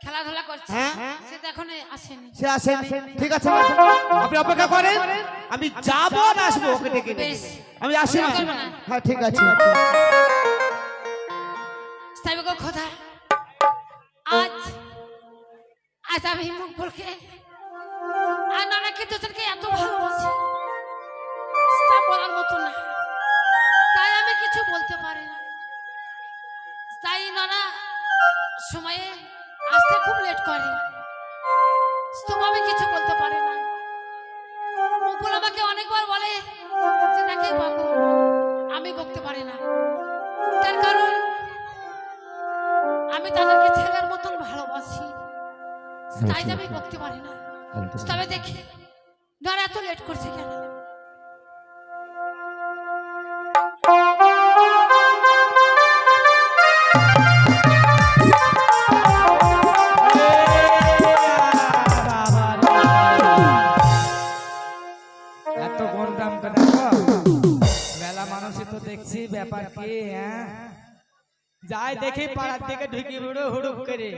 খেলাধুলা করছে সে তো এখনো আসেনি। সে আসেনি, ঠিক আছে আপনি অপেক্ষা করেন, আমি যাবো আর আসবো ওকে ডেকে নিয়ে। আমি আসি না। হ্যাঁ ঠিক আছে। সাইবগো খোদা, আজ আজ আমি মকবুলকে আর নানাকে দুজনকে এত ভালোবাসি তা বলার মতো না, তাই আমি কিছু বলতে পারি না। তাই নানা সময়ে আসতে খুব লেট করে, তবু আমি কিছু বলতে পারি না। মকবুল আমাকে অনেকবার বলে যে তাকে বকো, আমি বকতে পারি না, তার কারণ আমি তাদেরকে ছেলের মতন ভালোবাসি, তাই আমি বকতে পারি না। তবে দেখি ধর এত লেট করছে কেন। এত কোন দাম দেখো বেলা মানুষই তো দেখছি ব্যাপার কি। যাই দেখি পাড়ার দিকে ঢুকি হুড়ো হুড়ো করে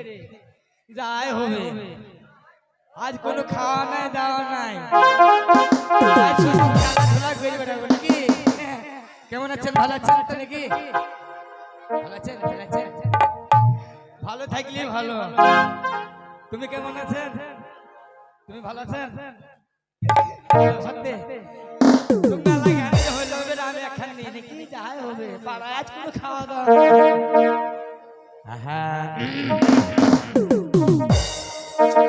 যাই হবে। আজ কোনো খাওয়া নাই দাওয়া নাই, খেলাধুলা করে বেড়াবো নাকি। কেমন আছেন, ভালো আছেন তো নাকি? ভালো আছেন, ভালো আছেন, ভালো থাকলে ভালো। তুমি কেমন আছেন? তুমি ভালো আছেন? সত্যি তুমি লাগে হইলো আমি একখান নিয়ে নাকি যাই হবে পাড়ায় আজ কোনো খাওয়া দাওয়া।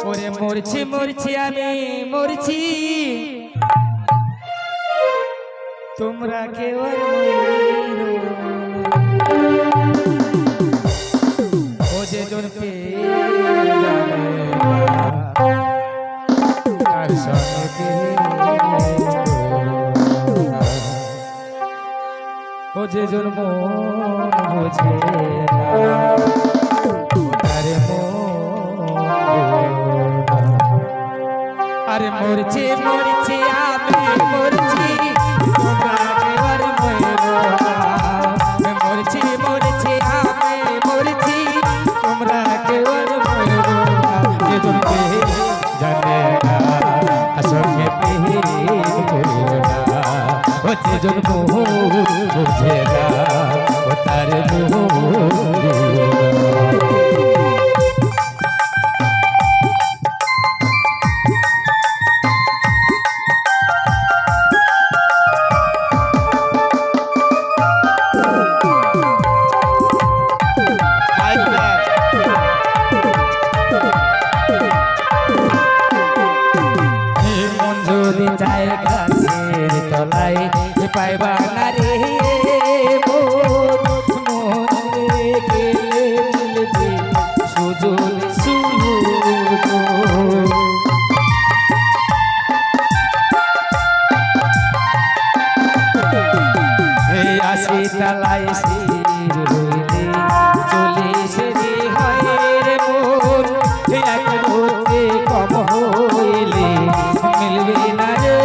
ওরে মরছি মরছি আমি মরছি, তোমরা কেউ আর ও যে জন পে তার সঙ্গে ও যে জন মন বোঝে আরে আরে মরছি মরছি আমি মরছি, তোমরা কেবল মরছি মরছি আমি মরছি, তোমরা কেবল যে জন জানে না সঙ্গে ও যে জন বোঝে না ও তার পাইবা না রে মনে গেলে মিলবে সুযোগ এই আসি তালাই শির রইলে চল্লিশ রে হয় রে মোর এক রোজে কম হইলে মিলবে না রে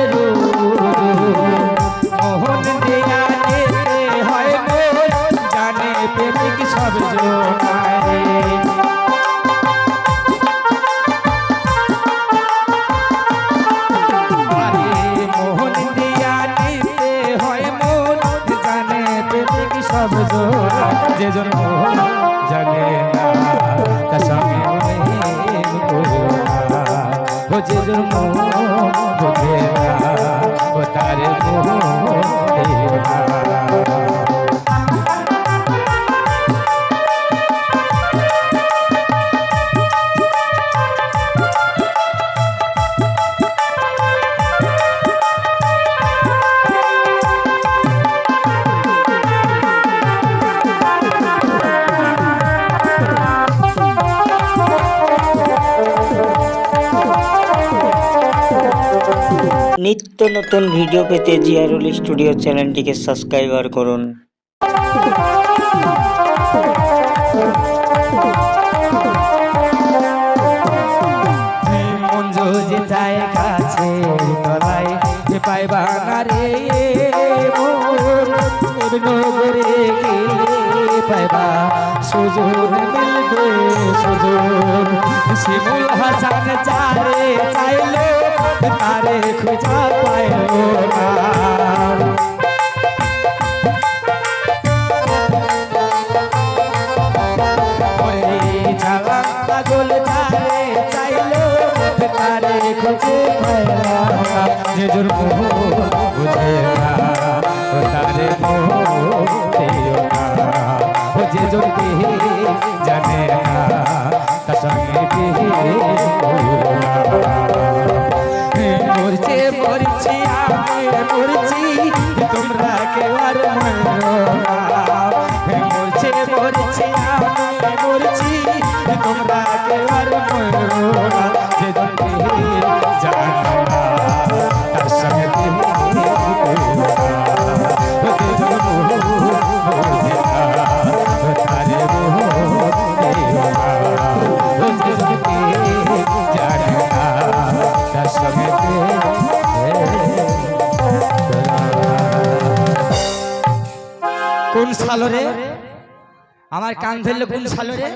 মোহন দিয়া যেতে হয় মোর জানে প্রেমিক সব জোনারে আরে মোহন দিয়া যেতে হয় মোর জানে প্রেমিক সব জোনা যে জন মোহন জানে না তার সঙ্গে ও যে জন মোহন বোঝে না ও তার নিত্য নতুন ভিডিও পেতে জিয়ারুল স্টুডিও চ্যানেলটিকে সাবস্ক্রাইব করুন। মঞ্জু যে যায় কাছে তলায় পাইবা না রে নগরে গেলে পাইবা সুযোগ মিলবে সুযোগ শিমুল হাসান যারে চাইলো তারে খুঁজা পাইলো না পাগল যারে চাইলো তারে খুঁজে পাইলো না যে জোর মোহ বুঝে না তারে মোহ দিও না ও যে জোর বিহি জানে না তার সঙ্গে বিহি মরছে মরছি আমি মরছি তোমরা কেউ আর মরো না মরছে মরছি আমি মরছি তোমরা কেউ আর মরো না যে বিহি জানে না তার সঙ্গে কোন সালো রে আমার কান ধরলে কোন সালো রে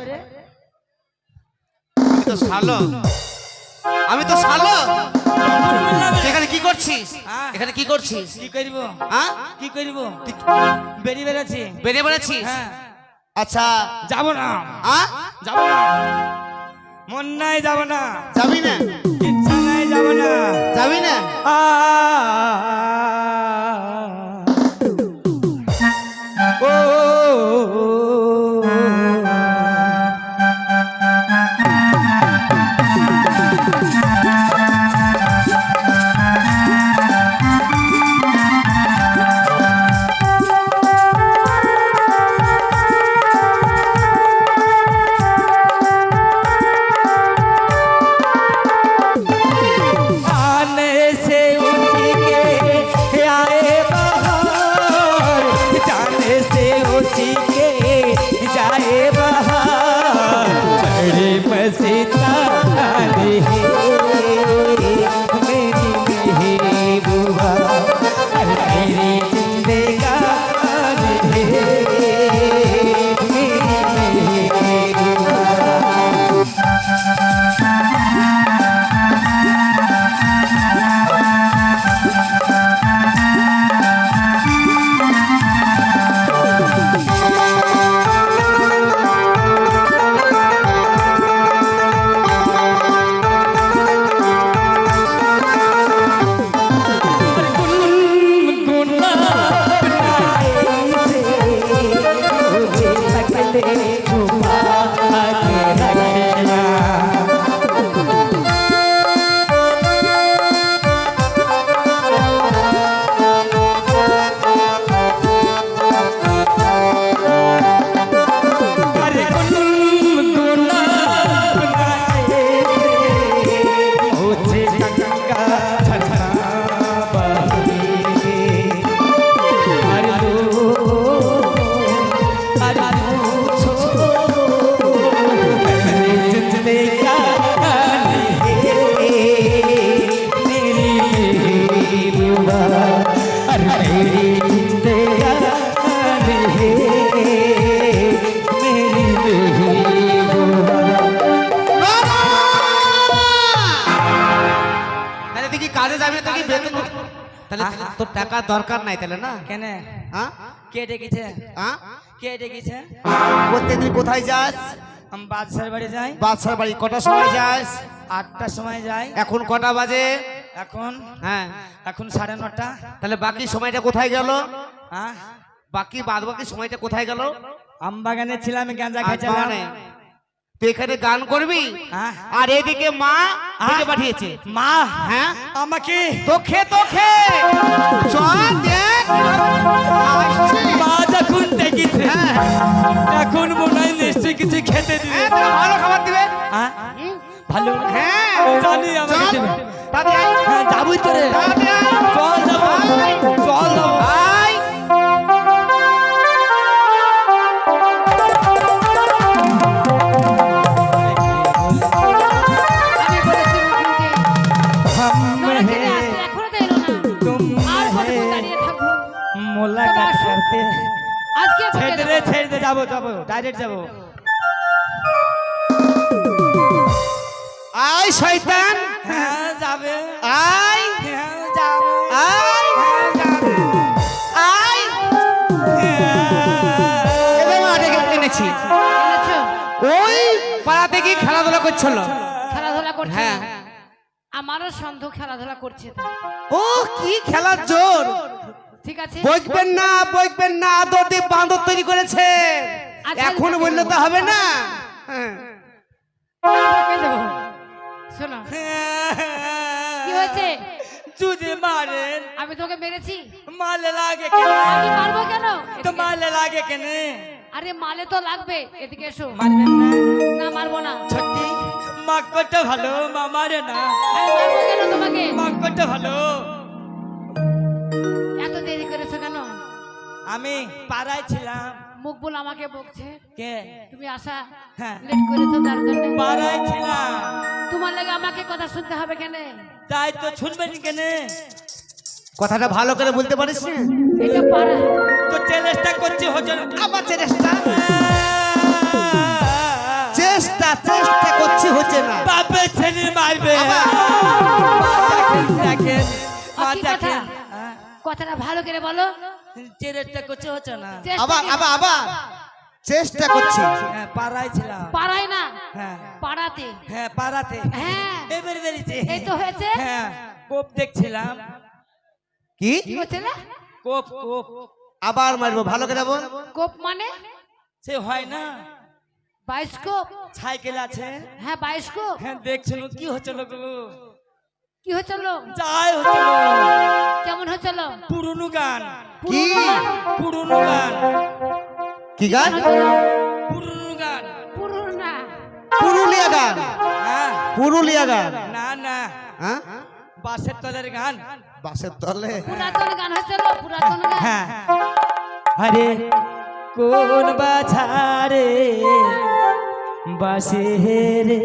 আমি তো শালো এখানে কি করছিস এখানে কি করছিস কি করব হ্যাঁ কি করব বেরিয়ে বেড়াচ্ছি বেরিয়ে বেড়াচ্ছিস হ্যাঁ আচ্ছা যাব না হ্যাঁ যাব না মন নাই যাব না যাবি না ইচ্ছা নাই যাব না যাবি না তোর টাকা দরকার নাই তাহলে না কেন হ্যাঁ কে ডেকেছে হ্যাঁ কে ডেকেছে প্রত্যেকদিন কোথায় যাস আমি বাদশার বাড়ি যাই বাদশার বাড়ি কটার সময় যাস 8টার সময় যাই এখন কটা বাজে এখন হ্যাঁ এখন 9:30 তাহলে বাকি সময়টা কোথায় গেল হ্যাঁ বাকি সময়টা কোথায় গেল আমবাগানে ছিলাম গাঁজা আর খাইছিলাম মানে তুই এখানে গান করবি হ্যাঁ। আর এদিকে মা ডেকে পাঠিয়েছে মা হ্যাঁ আমাকে তোকে চল দেখ আসছে। মা যখন ডেকেছে হ্যাঁ এখন মনে হয় নিশ্চয়ই কিছু খেতে দিবে হ্যাঁ, তোকে ভালো খাবার দিবে হ্যাঁ ভালো হ্যাঁ জানি আমাকে চল, দিবে তাড়াতাড়ি আয়। হ্যাঁ যাবই তো রে তাড়াতাড়ি আয়। চল যাবো আয়। চল যাবো আয়। আমি বলেছি মুখুকে हम তোরা খেতে हैं আসতে এখনো তো এলো না तुम আর কতক্ষণ हैं দাঁড়িয়ে থাকবো मुलाकात करते আজকে বকে ছেড়ে দেবো। দে যাবো ডাইরেক্ট যাবো আয় শয়তান, হ্যাঁ যাবে, আয় হ্যাঁ যাবে, আয় হ্যাঁ যাবে, আয়। হ্যাঁ। এবার মা ডেকে এনেছি। এনেছো? ওই পাড়াতে কি খেলাধুলা করছিল। খেলাধুলা করছে? হ্যাঁ। আমারও সন্দেহ খেলাধুলা করছে তো। ও কি খেলার জোর। ঠিক আছে, বইকবেন না, বইকবেন না, আদর দিয়ে বাঁদর তৈরি করেছে। আচ্ছা, এখন বললে তো হবে না। হ্যাঁ। বকে দেবো। শোনো, কি হয়েছে? যদি মারেন আমি তোকে মেরেছি? মালে লাগে কেন? আমি মারবো কেন? তো মালে লাগে কেন? আরে মালে তো লাগবে। এদিকে এসো। মারবেন না? না, মারবো না। সত্যি মা কত ভালো, মা মারে না। আমি মারবো কেন তোমাকে? মা কত ভালো। এত দেরি করেছো কেন? আমি পাড়ায় ছিলাম। মুখ বল আমাকে বকছে। কে? তুমি আসা হ্যাঁ লেট করেছো তার জন্য। পাড়ায় ছিলাম। তোমার লাগে আমাকে কথা শুনতে হবে কেন? তাই তো শুনবেন কেন? কথাটা ভালো করে বলতে পারিস না? এটা পারা। তো চেষ্টা করছি হজর। আবার চেষ্টা চেষ্টা চেষ্টা করছি, হচ্ছে না। বাপের ছেলে মারবে। আবার। দেখেন দেখেন মা কি কথা? দেখেন। হ্যাঁ, কথাটা ভালো করে বলো। চেষ্টা করছি হচ্ছে না। চেষ্টা আবার কি? আবার আবার চেষ্টা করছি। হ্যাঁ পাড়ায় ছিলাম। পাড়ায় না, হ্যাঁ পাড়াতে। হ্যাঁ পাড়াতে। হ্যাঁ, এবার বেরিয়েছে। এই তো হয়েছে। হ্যাঁ কোপ দেখছিলাম। কি কি হচ্ছে না? কোপ কোপ আবার মারবো, ভালো করে বল। কোপ মানে? সে হয় না, বায়োস্কোপ। সাইকেল আছে। হ্যাঁ, বায়োস্কোপ। হ্যাঁ দেখছিল কি হচ্ছিল গো। কি হচ্ছিল? যাই হচ্ছিল কেমন হচ্ছিল? পুরনো গান। কি পুরনো গান। কি গান? পুরনো গান। পুরনো না। পুরুলিয়া গান, হ্যাঁ পুরুলিয়া গান। না না হ্যাঁ, বাসের তলের গান। বাসের তলে। পুরাতন গান হচ্ছিল, পুরাতন গান। হ্যাঁ আরে কোন বাছারে বাসে রে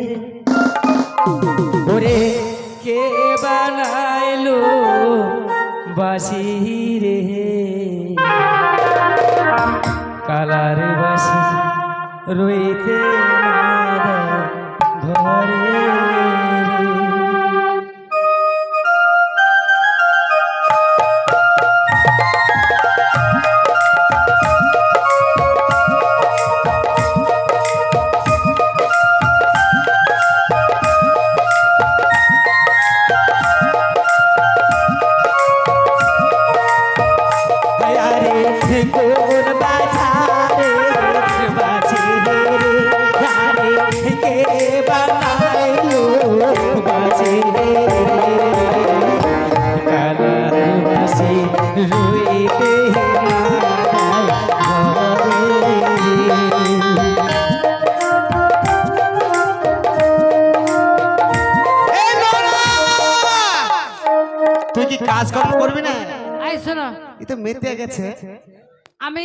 ওরে কে বানাইলো বাসি রে কালার বাসি রইতে না ঘরে রে। আরে কোন বাছারে বাছি রে আরে কে বানাইলো বাছি রে কালার বাসি রইতে না ঘরে এই নোরা! তুই কি কাজ কর্ম করবি না? আই শোনো, এ তো মেতে গেছে। আমি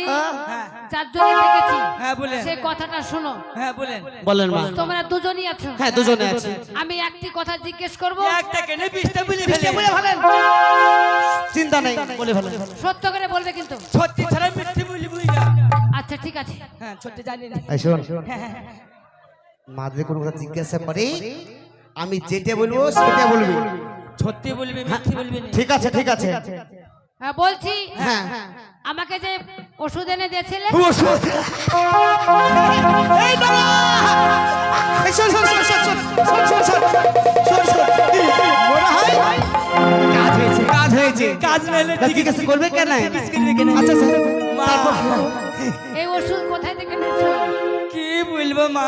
হ্যাঁ। চারজনে দেখেছি। হ্যাঁ বলেন। সেই কথাটা শোনো। হ্যাঁ বলেন। বলেন মা। তোমরা দুজনই আছো। হ্যাঁ, দুজনে আছি। আমি একটি কথা জিজ্ঞেস করবো, একটা কেন বিশটা বলে বলে ফেলে ফেলেন। চিন্তা নেই, বলে ফেলেন। সত্য করে বলবে কিন্তু। সত্যি ছাড়া মিথ্যে বলবি না। আচ্ছা ঠিক আছে। হ্যাঁ সত্যি জানি না। এই শোন, মা যদি কোনো কথা জিজ্ঞাসা করে আমি যেটা বলবো সেটা বলবি। সত্যি বলবি মিথ্যে বলবি না। ঠিক আছে, ঠিক আছে। হ্যাঁ বলছি, হ্যাঁ। আমাকে যে ওষুধ এনে দিয়েছিলে, ওষুধ। এই বাবা! এই শোন, শোন, শোন, শোন, শোন, শোন, শোন, শোন, শোন, শোন। মনে হয় কাজ হয়েছে, কাজ হয়েছে। কাজ মেলে তা জিজ্ঞাসা করবে কেন? কেন? আচ্ছা স্যার, মা তারপর এই ওষুধ কোথায় থেকে নিয়েছো? কি বলবো মা